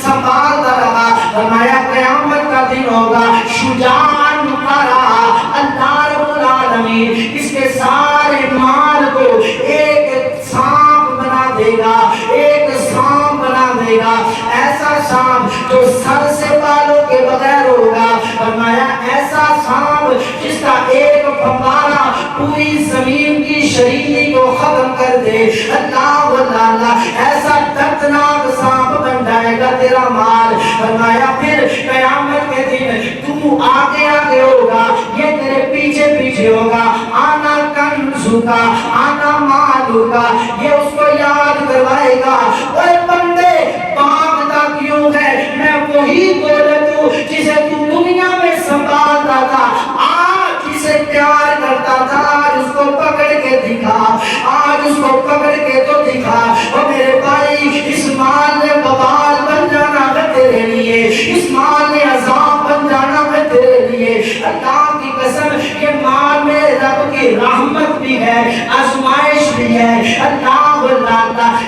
سنبھالتا رہا۔ فرمایا قیامت کا دن ہوگا شجاعاً قرعا، اللہ رب العالمین اس کے سارے مال کو ایک سانپ بنا دے گا، ایک سانپ بنا دے گا، ایسا سانپ جو سر سے بالوں کے بغیر ہوگا۔ فرمایا ایسا سانپ جس کا ایک پھمبارا پوری زمین کی شریری کو ختم کر دے۔ اللہ ایسا دردناک سانپ بن جائے گا تیرا مال۔ فرمایا پھر قیامت کے دن تو آگے آگے ہوگا، یہ تیرے پیچھے پیچھے ہوگا، آنا کنزو کا، آنا مالو کا، یہ اس کو یاد کروائے گا اے بندے بھاگتا کیوں ہے، میں وہی دولت ہوں جسے تو دنیا میں سنبھالتا تھا، آج جسے پیار کرتا تھا آج اس کو پکڑ کے دکھا، آج اس کو پکڑ کے تو دکھا۔ اور میرے بھائی اس مال نے بوال بن جانا ہے تیرے لیے، اس مال نے عذاب بن جانا ہے تیرے لیے۔ اللہ کی قسم یہ مال میں رب کی رحمت بھی ہے، آزمائش بھی ہے۔ اللہ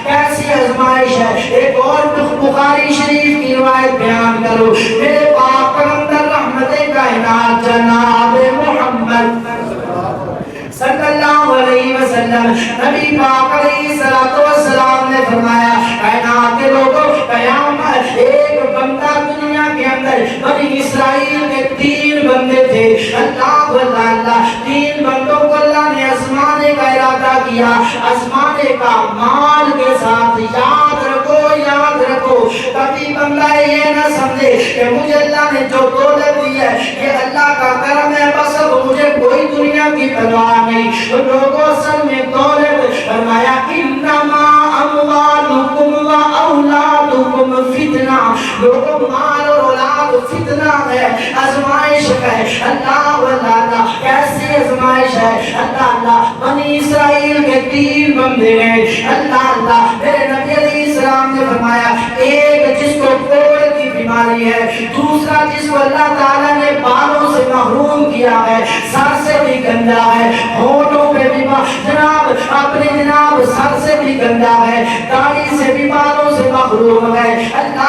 کیسی آزمائش ہے، ایک اور بخاری شریف کی روایت بیان کرو، میرے پاک پیغمبر رحمت کائنات جناب محمد صلی اللہ علیہ وسلم، نبی پاک علیہ الصلوۃ فرمایا کائنات کے لوگوں قیامت ایک بندہ دنیا کے اندر بنی اسرائیل کے 3 بندے تھے اللہ اللہ 3 بندوں کو اللہ نے آزمانے کا ارادہ کیا آزمانے کا مال کے ساتھ یاد رکھو کبھی بندہ یہ نہ سمجھے کہ مجھے اللہ نے جو دولت دی ہے یہ اللہ کا کرم ہے بس اب مجھے کوئی دنیا کی پرواہ نہیں لوگوں اصل میں دولت فرمایا انما اموالکم و اولادکم فتنہ لوگوں مال اور اولاد فتنہ ہے آزمائش ہے اللہ کیسی آزمائش ہے اللہ بنی اسرائیل کے 3 بندے ہیں اللہ میرے نبی علیہ السلام نے فرمایا ایک جس کو کوڑ کی بیماری ہے دوسرا جس کو اللہ تعالیٰ نے بالوں سے محروم کیا ہے سر سے بھی گندا ہے ہونٹوں پہ بھی جناب جناب سر سے بھی گندا ہے داڑھی سے بھی بالوں سے محروم ہے اللہ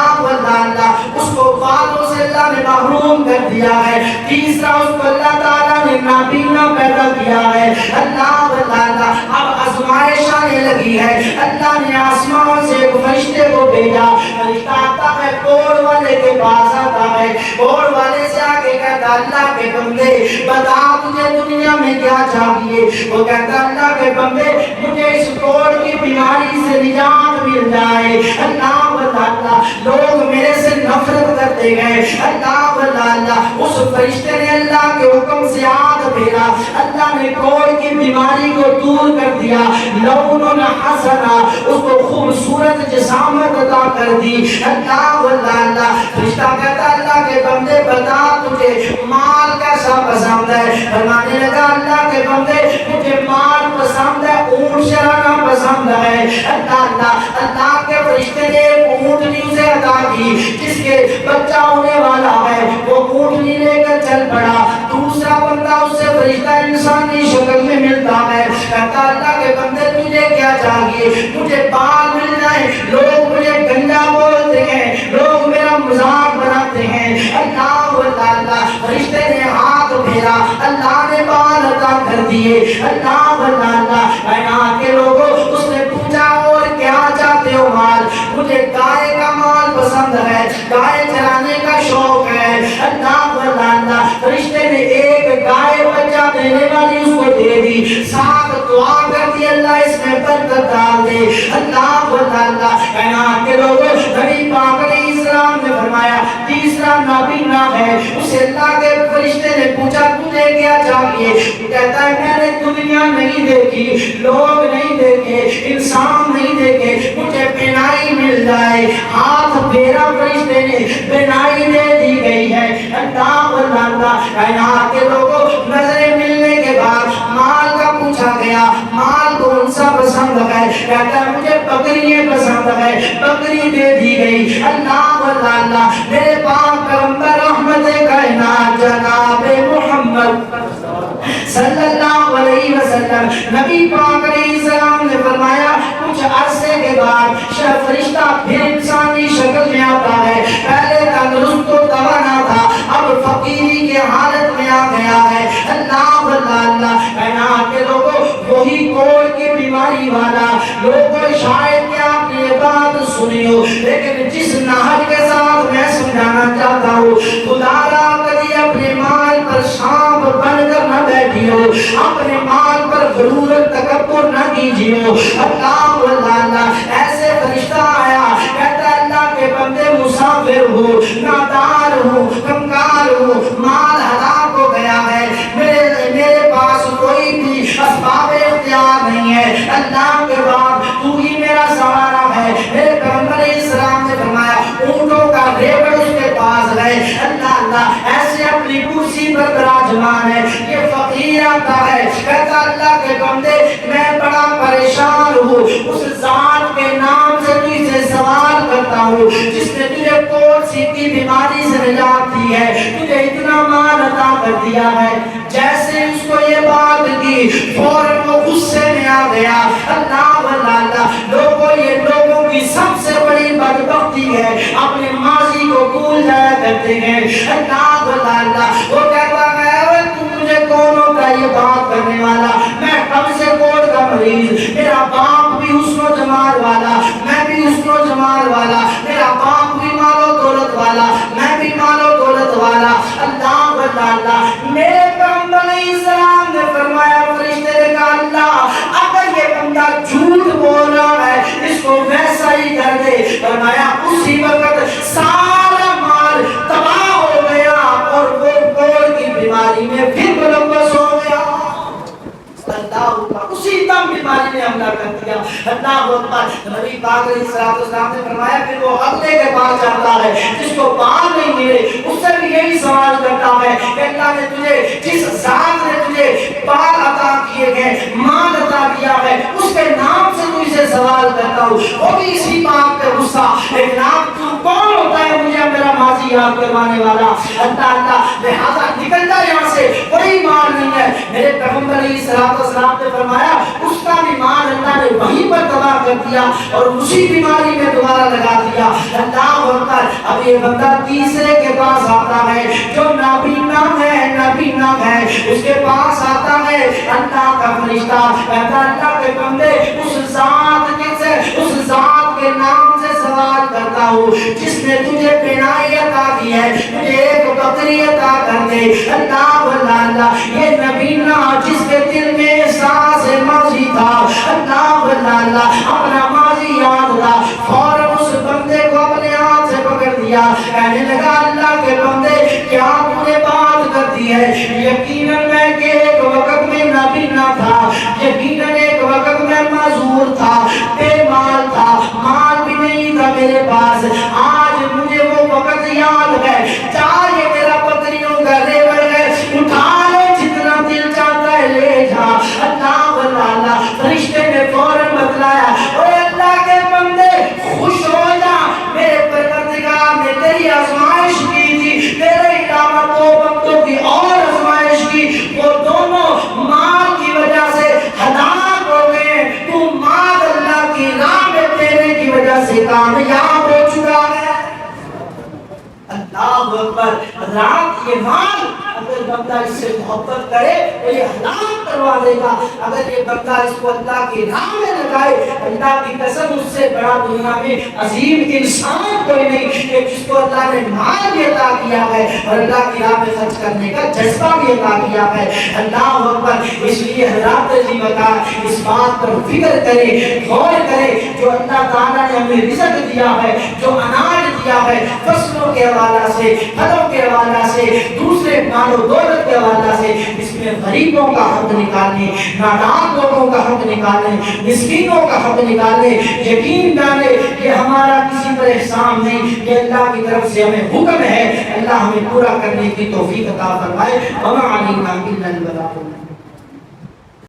اس کو بالوں سے اللہ نے محروم کر دیا ہے تیسرا اس کو اللہ تعالیٰ نے نابینا پیدا کیا ہے اللہ اب آزمائش آنے لگی ہے اللہ نے آسمان سے ایک فرشتے کو بھیجا فرشتہ آتا ہے کوڑ والے کے پاس آتا ہے کوڑ والے سے آگے کہتا اللہ کے بندے بتا تجھے دنیا میں کیا چاہیے وہ کہتا اللہ کے بندے مجھے اس کوڑ کی بیماری سے نجات مل جائے اللہ لوگ میرے سے نفرت کرتے گئے اللہ اس فرشتے نے اللہ کے حکم سے آگ بھیجا اللہ نے کوڑ کی بیماری کو دور کر دیا لون حسنا اس کو خوبصورت جسامت عطا کر دی اللہ فرشتہ کہتا اللہ کے بندے بتا تجھے مال کیسا پسند ہے فرمانے لگا اللہ کے بندے مجھے مال پسند ہے اونٹ چرانا پسند ہے اللہ کے فرشتے نے اونٹنی اسے عطا کی جس کے بچہ ہونے والا ہے وہ اونٹنی لے کر چل پڑا دوسرا بندہ اس سے فرشتہ انسانی شکل میں ملتا ہے کہتا اللہ کے بندے تجھے کیا چاہیے مجھے بال مل جائے لوگ مجھے گندا بولتے ہیں لوگ میرا مذاق بناتے ہیں اللہ فرشتے نے ہاتھ پھیرا اللہ نے بال عطا کر دیے اللہ کائنات کے لوگوں اس نے پوچھا اور کیا چاہتے ہو مال مجھے گائے کا مال پسند ہے گائے چرانے کا شوق ہے اللہ فرشتے نے ایک گائے بچہ دینے والی اس کو دے دی ساتھ دعا کر دی اللہ اس میں برکت ڈال دے اللہ کائنات کے لوگوں نبی پاک علیہ السلام نے فرمایا تیسرا نابینا ہے اسے اللہ کے فرشتے نے پوچھا تجھے کیا چاہیے کہتا ہے میں نے دنیا نہیں دیکھی لوگ نہیں دیکھے انسان نہیں دیکھے مجھے بینائی مل جائے ہاتھ پھیرا فرشتے نے بینائی دے دی گئی ہے اللہ کائنات کے لوگوں نظریں ملنے کے بعد مال کا پوچھا گیا مال کون سا پسند ہے کہتا ہے مجھے بکریاں پسند ہے بکری دے دی گئی اللہ میرے پاک پیغمبر رحمت کائنات جناب محمد صلی اللہ علیہ وسلم نبی پاک علیہ السلام نے فرمایا کچھ عرصے کے بعد فرشتہ پھر انسانی شکل میں آتا ہے پہلے تندرست و توانا تھا اب فقیری کے حالت میں آ گیا ہے اللہ کائنات کے لوگوں وہی کوڑ کی بیماری والا لوگوں شاید کہ آپ نے یہ بات سنی ہو لیکن جس نہج کے ساتھ میں سمجھانا چاہتا ہوں خدا را کبھی اپنے مال پر سانپ بن کر نہ بیٹھی ہو اپنے مال پر غرور تکبر نہ کیجیے ہو اللہ ایسے فرشتہ آیا کہتا اللہ کے بندے مسافر ہو نادار ہو کنگال ہو مال ہلاک ہو گیا ہے میرے پاس کوئی بھی اسباب اختیار نہیں ہے اللہ کے بعد تو ہی میرا سہارا ہے میرے پیغمبر اسلام نے فرمایا اونٹوں کا ریوڑ اس کے پاس ہے اللہ ایسے اپنی کرسی پر براجمان ہے یہ فقیر آتا ہے کہتا اللہ کے بندے میں بڑا پریشان ہوں اس ذات کے نام سے تجھ سے سوال کرتا ہوں جس نے تجھے کوڑ سی کی بیماری سے نجات دی ہے تجھے اتنا مال عطا کر دیا ہے جیسے اس کو یہ بات کی فوراً وہ غصے میں آ گیا اللہ لوگوں یہ لوگوں کی سب سے بڑی بدبختی ہے اپنے ماضی کو بھول جایا کرتے ہیں اللہ وہ کہتا ہے تو مجھے کون ہوتا یہ بات کرنے والا میں کب سے کوڑ کا مریض میرا باپ بھی حسن و جمال والا میں اللہ اکبر۔ نبی پاک علیہ الصلوۃ والسلام نے فرمایا پھر وہ اگلے کے پاس جاتا ہے جس کو بال نہیں ملے، اس سے بھی یہی سوال کرتا ہے کہ اللہ نے تجھے، جس ذات نے تجھے بال عطا کیے گئے، مال عطا کیا ہے، اس کے نام سے تجھ سے سوال کرتا ہوں، وہ بھی اسی بات پہ غصہ، لیکن آپ تو کون ہوتا ہے مجھے میرا ماضی یاد کروانے والا؟ اللہ لہذا نکلتا یہاں سے، کوئی مال نہیں ہے۔ میرے پیغمبر علیہ الصلوۃ والسلام نے فرمایا اس کا بھی مال اللہ نے وہیں پر تباہ کر دیا اور اسی بیماری میں دوبارہ لگا دیا۔ اللہ اکبر۔ اب یہ بندہ تیسرے کے پاس آتا ہے جو نابینا ہے، نابینا ہے، اس کے پاس آتا ہے اللہ کا فرشتہ، کہتا اللہ کے بندے اس ذات کے نام سے سوال کرتا ہوں جس نے تجھے بینائی عطا کی ہے، مجھے ایک بکری عطا کر دے۔ اللہ یہ نبینا جس کے دل میں احساس ماضی تھا، اللہ اپنا ماضی یاد تھا، فوراً اس بندے کو اپنے ہاتھ سے پکڑ دیا، کہنے لگا اللہ کے بندے کیا تو نے بات کر دی ہے؟ یقیناً میں کہ ایک وقت میں نابینا تھا، یقیناً ایک وقت میں معذور تھا، بے مال تھا، مال بھی نہیں تھا میرے پاس، آج مجھے وہ وقت یاد ہے، چاہے میرا بکریوں کا ریوڑ ہے، اٹھا لے جتنا دل چاہتا ہے لے جا۔ اللہ فرشتے نے فوراً بتلایا اے اللہ کے بندے خوش ہو جا، میرے پروردگار نے تیری آزمائش کی تھی، تیرے علاوہ دو بندوں کی اور آزمائش کی، وہ دونوں مال کی وجہ سے ہلاک ہو گئے، تو مال اللہ کی راہ میں دینے کی وجہ سے کامیاب ہو چکا ہے۔ اللہ اکبر۔ رات یہ مال اگر بندہ اس سے محبت کرے تو یہ ہلاک کروا دے گا، اگر یہ بندہ اس کو اللہ کی راہ میں لگائے، اللہ کی قسم اس سے بڑا دنیا میں عظیم انسان کوئی نہیں کہ جس کو اللہ نے مال بھی عطا کیا ہے اور اللہ کی راہ میں خرچ کرنے کا جذبہ بھی عطا کیا ہے۔ اللہ اکبر۔ اس لیے حضرات جی بتا اس بات پر فکر کرے، غور کرے، جو اللہ تعالیٰ نے ہمیں رزق دیا ہے، جو اناج دیا ہے، فصلوں کے حوالہ سے، پھلوں کے حوالہ سے، دوسرے مال و دولت کے حوالہ سے، اس میں غریبوں کا حق نکالنے، نادار لوگوں کا حق نکالنے، مسکینوں کا حق نکالنے، یقین ڈالے یہ ہمارا کسی پر احسان نہیں، یہ اللہ کی طرف سے ہمیں حکم ہے۔ اللہ ہمیں پورا کرنے کی توفیق عطا فرمائے۔ وما علینا الا البلاغ۔